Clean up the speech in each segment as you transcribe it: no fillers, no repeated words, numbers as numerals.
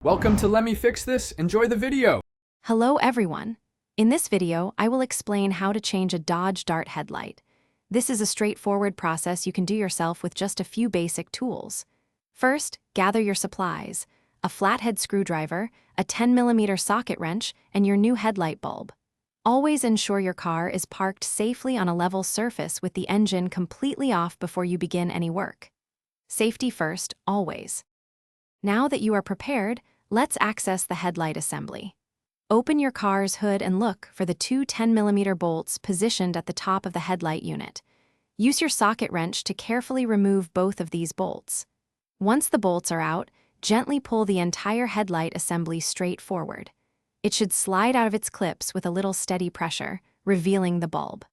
Welcome to Let Me Fix This. Enjoy the video. Hello everyone. In this video, I will explain how to change a Dodge Dart headlight. This is a straightforward process you can do yourself with just a few basic tools. First, gather your supplies: a flathead screwdriver, a 10mm socket wrench, and your new headlight bulb. Always ensure your car is parked safely on a level surface with the engine completely off before you begin any work. Safety first, always. Now that you are prepared, let's access the headlight assembly. Open your car's hood and look for the two 10mm bolts positioned at the top of the headlight unit. Use your socket wrench to carefully remove both of these bolts. Once the bolts are out, gently pull the entire headlight assembly straight forward. It should slide out of its clips with a little steady pressure, revealing the bulb.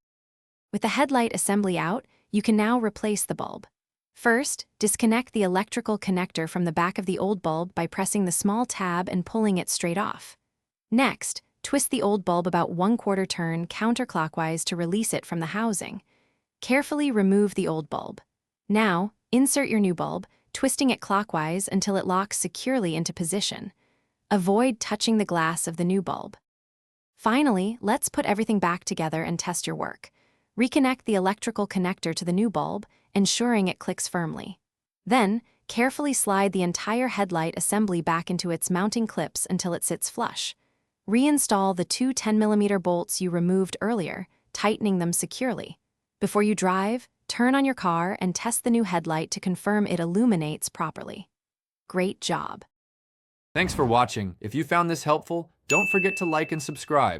With the headlight assembly out, you can now replace the bulb. First, disconnect the electrical connector from the back of the old bulb by pressing the small tab and pulling it straight off. Next, twist the old bulb about 1/4 turn counterclockwise to release it from the housing. Carefully remove the old bulb. Now, insert your new bulb, twisting it clockwise until it locks securely into position. Avoid touching the glass of the new bulb. Finally, let's put everything back together and test your work. Reconnect the electrical connector to the new bulb, ensuring it clicks firmly. Then, carefully slide the entire headlight assembly back into its mounting clips until it sits flush. Reinstall the two 10mm bolts you removed earlier, tightening them securely. Before you drive, turn on your car and test the new headlight to confirm it illuminates properly. Great job! Thanks for watching. If you found this helpful, don't forget to like and subscribe.